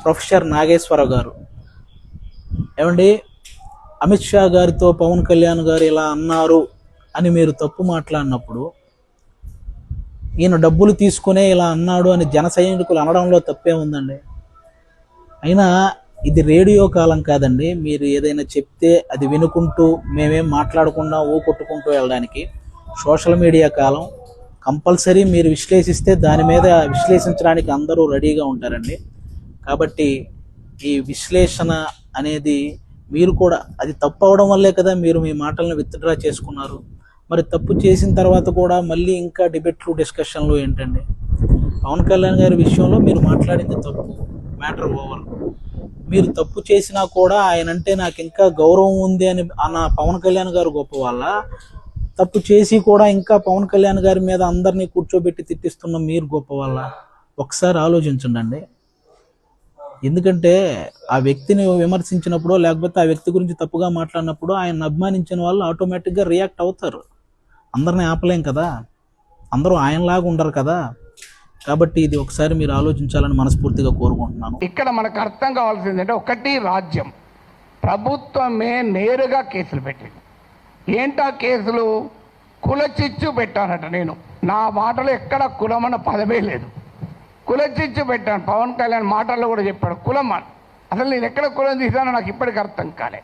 Professor Nageswararao గారు. ఏమండి, అమిత్ షా గారితో పవన్ కళ్యాణ్ గారు ఇలా అన్నారు అని మీరు తప్పు మాట్లాడినప్పుడు, ఈయన డబ్బులు తీసుకునే ఇలా అన్నాడు అని జన సైనికులు అనడంలో తప్పే ఉందండి. అయినా ఇది రేడియో కాలం కాదండి. మీరు ఏదైనా చెప్తే అది వినుకుంటూ మేమేం మాట్లాడకుండా కొట్టుకుంటూ వెళ్ళడానికి. సోషల్ మీడియా కాలం. కంపల్సరీ మీరు విశ్లేషిస్తే దాని మీద విశ్లేషించడానికి అందరూ రెడీగా ఉంటారండి. కాబట్టి ఈ విశ్లేషణ అనేది మీరు కూడా, అది తప్పు అవడం వల్లే కదా మీరు మీ మాటలను విత్డ్రా చేసుకున్నారు. మరి తప్పు చేసిన తర్వాత కూడా మళ్ళీ ఇంకా డిబేట్లు, డిస్కషన్లు ఏంటండి? పవన్ కళ్యాణ్ గారి విషయంలో మీరు మాట్లాడింది తప్పు, మ్యాటర్ ఓవర్. మీరు తప్పు చేసినా కూడా ఆయన అంటే నాకు ఇంకా గౌరవం ఉంది అని అన్న పవన్ కళ్యాణ్ గారు గొప్ప వాళ్ళ, తప్పు చేసి కూడా ఇంకా పవన్ కళ్యాణ్ గారి మీద అందరినీ కూర్చోబెట్టి తిట్టిస్తున్న మీరు గొప్ప వాళ్ళ? ఒకసారి ఆలోచించండి. ఎందుకంటే ఆ వ్యక్తిని విమర్శించినప్పుడు, లేకపోతే ఆ వ్యక్తి గురించి తప్పుగా మాట్లాడినప్పుడు ఆయన అభిమానించిన వాళ్ళు ఆటోమేటిక్గా రియాక్ట్ అవుతారు. అందరినీ ఆపలేం కదా, అందరూ ఆయనలాగా ఉండరు కదా. కాబట్టి ఇది ఒకసారి మీరు ఆలోచించాలని మనస్ఫూర్తిగా కోరుకుంటున్నాను. ఇక్కడ మనకు అర్థం కావాల్సిందంటే, ఒకటి రాజ్యం, ప్రభుత్వమే నేరుగా కేసులు పెట్టింది. ఏంటా కేసులు? కులచిచ్చు పెట్టానట. నేను నా మాటలో ఎక్కడ కులమన్న పదమే లేదు. కులచిచ్చు పెట్టాను. పవన్ కళ్యాణ్ మాటల్లో కూడా చెప్పాడు కులం అని. అసలు నేను ఎక్కడ కులం తీసానో నాకు ఇప్పటికి అర్థం కాలే.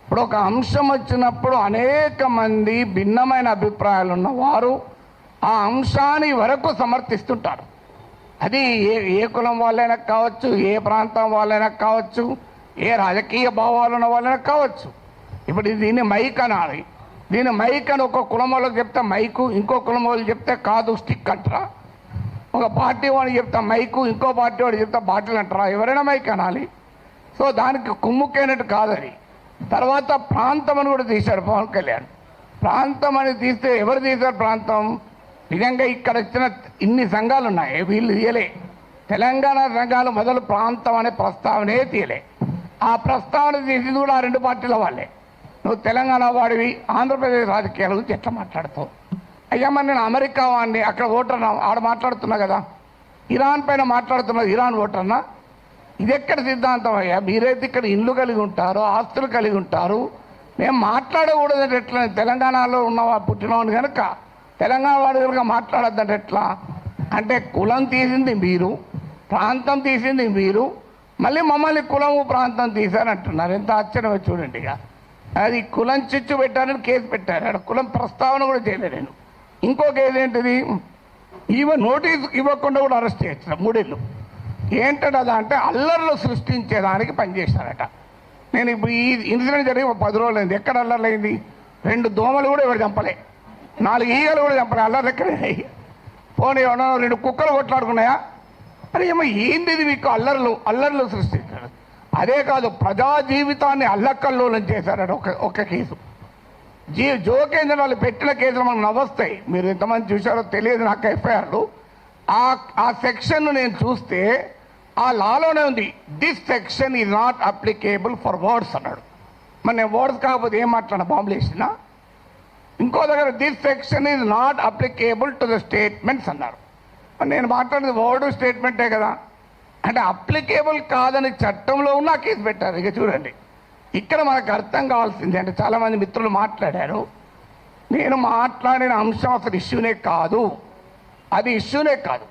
ఇప్పుడు ఒక అంశం వచ్చినప్పుడు అనేక మంది భిన్నమైన అభిప్రాయాలు ఉన్నవారు ఆ అంశాన్ని వరకు సమర్థిస్తుంటారు. అది ఏ కులం వాళ్ళైనా కావచ్చు, ఏ ప్రాంతం వాళ్ళైనా కావచ్చు, ఏ రాజకీయ భావాలు ఉన్న వాళ్ళైనా కావచ్చు. ఇప్పుడు దీన్ని మైక్ అనాలి. దీన్ని మైక్ అని ఒక కులం వాళ్ళకి చెప్తే మైకు, ఇంకో కులం వాళ్ళు చెప్తే కాదు స్టిక్ అంటారా? ఒక పార్టీ వాడికి చెప్తా మైకు, ఇంకో పార్టీ వాడు చెప్తా బాటిల్ అంటారా? ఎవరైనా మైక్ అనాలి. సో దానికి కుమ్ముకైనట్టు కాదని. తర్వాత ప్రాంతం అని కూడా తీశాడు పవన్ కళ్యాణ్. ప్రాంతం అని తీస్తే ఎవరు తీశారు ప్రాంతం? నిజంగా ఇక్కడ వచ్చిన ఇన్ని సంఘాలు ఉన్నాయి, వీళ్ళు తీయలే. తెలంగాణ సంఘాలు మొదలు ప్రాంతం అనే ప్రస్తావనే తీయలే. ఆ ప్రస్తావన తీసింది కూడా ఆ రెండు పార్టీల వాళ్ళే. నువ్వు తెలంగాణ వాడివి, ఆంధ్రప్రదేశ్ రాజకీయాల గురించి ఎట్లా మాట్లాడతావు? అయ్యా మరి నేను అమెరికా వాడిని, అక్కడ ఓటర్నా, ఆడ మాట్లాడుతున్నా కదా. ఇరాన్ పైన మాట్లాడుతున్నా, ఇరాన్ ఓటర్నా? ఇది ఎక్కడ సిద్ధాంతం అయ్యా? మీరైతే ఇక్కడ ఇల్లు కలిగి ఉంటారు, ఆస్తులు కలిగి ఉంటారు. మేము మాట్లాడకూడదంటే ఎట్లా? తెలంగాణలో ఉన్నవా పుట్టినవాడు కనుక తెలంగాణ వాడు కనుక మాట్లాడద్దంటే ఎట్లా? అంటే కులం తీసింది మీరు, ప్రాంతం తీసింది మీరు, మళ్ళీ మమ్మల్ని కులము ప్రాంతం తీశారంటున్నారు. ఎంత ఆశ్చర్యమో చూడండి. ఇక అది కులం చిచ్చు పెట్టారని కేసు పెట్టారు. అక్కడ కులం ప్రస్తావన కూడా చేయలేదు నేను. ఇంకో కేసు ఏంటిది? నోటీసు ఇవ్వకుండా కూడా అరెస్ట్ చేయొచ్చు 3 ఏళ్ళు. ఏంటంటే అంటే అల్లర్లు సృష్టించేదానికి పనిచేశారట. నేను ఇప్పుడు ఈ ఇన్సిడెంట్ జరిగి 10 రోజులు అయింది. ఎక్కడ అల్లర్లు అయింది? 2 దోమలు కూడా ఎవరు చంపలే, 4 ఈగలు కూడా చంపలే. అల్లర్లు ఎక్కడ? పోనీ 2 కుక్కలు కొట్లాడుకున్నాయా? అరే ఏమో ఏంది ఇది? మీకు అల్లర్లు సృష్టించారు. అదే కాదు, ప్రజా జీవితాన్ని అల్లకల్లోలం చేశారట. ఒక కేసు జోకేంద్ర వాళ్ళు పెట్టిన కేసులు మనకు నవ్వొస్తాయి. మీరు ఎంతమంది చూశారో తెలియదు నాకు. ఎఫ్ఐఆర్లు ఆ సెక్షన్ నేను చూస్తే ఆ లాలోనే ఉంది, this section is not applicable for words అన్నాడు. మరి నేను వర్డ్స్ కాకపోతే ఏం మాట్లాడినా? బాంబులు వేసినా? ఇంకో దగ్గర this section is not applicable to the statements అన్నారు. నేను మాట్లాడేది వర్డ్ స్టేట్మెంటే కదా. అంటే అప్లికేబుల్ కాదని చట్టంలో ఉన్న కేసు పెట్టారు. ఇక చూడండి, ఇక్కడ మనకు అర్థం కావాల్సింది అంటే, చాలామంది మిత్రులు మాట్లాడారు, నేను మాట్లాడిన అంశం అసలు ఇష్యూనే కాదు, అది ఇష్యూనే కాదు.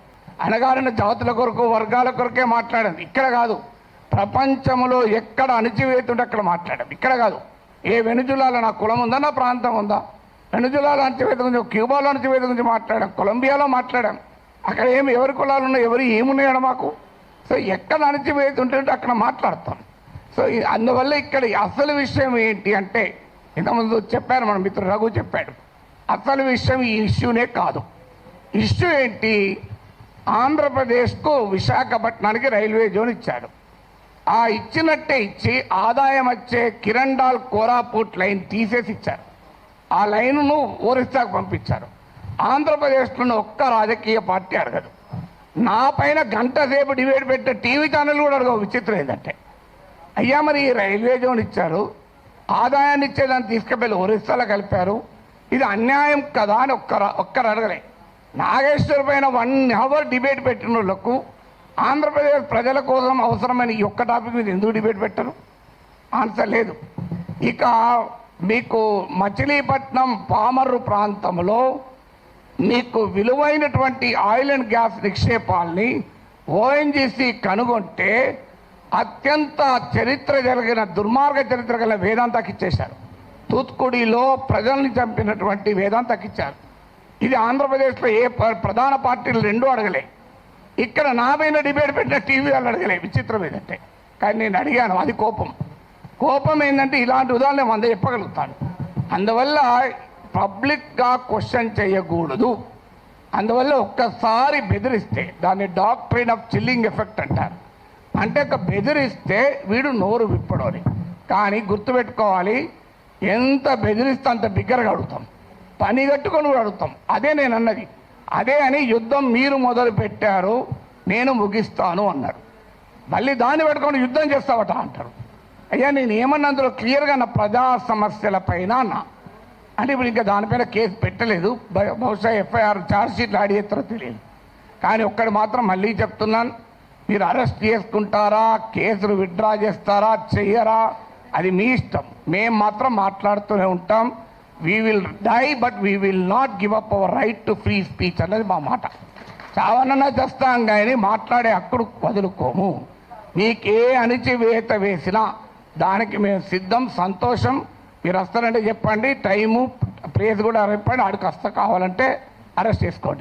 అణగారిన జాతుల కొరకు, వర్గాల కొరకే మాట్లాడాను. ఇక్కడ కాదు, ప్రపంచంలో ఎక్కడ అణచివేతుంటే అక్కడ మాట్లాడాను. ఇక్కడ కాదు. ఏ వెనుజులాలో నా కులం ఉందా, నా ప్రాంతం ఉందా? వెనుజులాలో అణచివేత గురించి, క్యూబాలో అణచివేత గురించి మాట్లాడాం, కొలంబియాలో మాట్లాడాం. అక్కడ ఎవరి కులాలు ఉన్నాయి, ఎవరు ఏమున్నాయో మాకు. సో ఎక్కడ అణచివేతుంటే అక్కడ మాట్లాడతాం. సో అందువల్ల ఇక్కడ అసలు విషయం ఏంటి అంటే, ఇంతకుముందు చెప్పారు మన మిత్రుడు రఘు చెప్పాడు, అసలు విషయం ఈ ఇష్యూనే కాదు. ఇష్యూ ఏంటి? ఆంధ్రప్రదేశ్కు విశాఖపట్నానికి రైల్వే జోన్ ఇచ్చాడు. ఆ ఇచ్చినట్టే ఇచ్చి ఆదాయం వచ్చే కిరండాల్ కోరాపుట్ లైన్ తీసేసి ఇచ్చారు. ఆ లైన్ను ఒరిస్సాకు పంపించారు. ఆంధ్రప్రదేశ్లోని ఒక్క రాజకీయ పార్టీ అడగదు. నా పైన గంట సేపు డిబేట్ పెట్టే టీవీ ఛానల్ కూడా అడగవు. విచిత్రం ఏంటంటే, అయ్యా మరి ఈ రైల్వే జోన్ ఇచ్చారు, ఆదాయాన్ని ఇచ్చేదాన్ని తీసుకెళ్ళి ఒరిస్సాలో కలిపారు, ఇది అన్యాయం కదా అని ఒక్కరు అడగలే. నాగేశ్వర్ పైన 1 అవర్ డిబేట్ పెట్టిన వాళ్ళకు ఆంధ్రప్రదేశ్ ప్రజల కోసం అవసరమైన ఈ ఒక్క టాపిక్ మీద ఎందుకు డిబేట్ పెట్టరు? ఆన్సర్ లేదు. ఇక మీకు మచిలీపట్నం పామర్రు ప్రాంతంలో మీకు విలువైనటువంటి ఆయిల్ అండ్ గ్యాస్ నిక్షేపాల్ని ఓఎన్జీసీ కనుగొంటే అత్యంత చరిత్ర జరిగిన దుర్మార్గ చరిత్ర గల వేదాంతకి ఇచ్చేశారు. తూత్కుడిలో ప్రజల్ని చంపినటువంటి వేదాంతకి ఇచ్చారు. ఇది ఆంధ్రప్రదేశ్లో ఏ ప్రధాన పార్టీలు రెండూ అడగలే. ఇక్కడ నా పైన డిబేట్ పెట్టిన టీవీ వాళ్ళు అడగలే. విచిత్రం ఏంటంటే, కానీ నేను అడిగాను. అది కోపం ఏంటంటే ఇలాంటి ఉదాహరణ 100 చెప్పగలుగుతాను. అందువల్ల పబ్లిక్గా క్వశ్చన్ చేయకూడదు. అందువల్ల ఒక్కసారి బెదిరిస్తే దాన్ని డాక్ట్రైన్ ఆఫ్ చిల్లింగ్ ఎఫెక్ట్ అంటారు. అంటే ఒక బెదిరిస్తే వీడు నోరు విప్పడని. కానీ గుర్తుపెట్టుకోవాలి, ఎంత బెదిరిస్తే అంత బిగ్గరగా అడుగుతాం, పని కట్టుకొని కూడా అడుగుతాం. అదే నేను అన్నది. అదే అని యుద్ధం మీరు మొదలు పెట్టారు, నేను ముగిస్తాను అన్నాడు. మళ్ళీ దాన్ని పెట్టుకొని యుద్ధం చేస్తావట అంటారు. అయ్యా నేను ఏమన్నా అందులో క్లియర్గా నా ప్రజా సమస్యల పైన అంటే ఇప్పుడు ఇంకా దానిపైన కేసు పెట్టలేదు. బహుశా ఎఫ్ఐఆర్ ఛార్జ్షీట్లు యాడ్ చేస్తారో తెలియదు. కానీ ఒక్కడు మాత్రం మళ్ళీ చెప్తున్నాను, మీరు అరెస్ట్ చేసుకుంటారా, కేసులు విత్డ్రా చేస్తారా, చెయ్యరా, అది మీ ఇష్టం. మేము మాత్రం మాట్లాడుతూనే ఉంటాం. We will die but we will not give up our right to free speech అన్నది మా మాట. చావనన్నా చేస్తాం కానీ మాట్లాడే హక్కును వదులుకోము. మీకే అణిచివేత వేసినా దానికి మేము సిద్ధం. సంతోషం. మీరు వస్తారంటే చెప్పండి, టైము ప్లేస్ కూడా చెప్పండి. ఆడికి వస్తా, కావాలంటే అరెస్ట్ చేసుకోండి.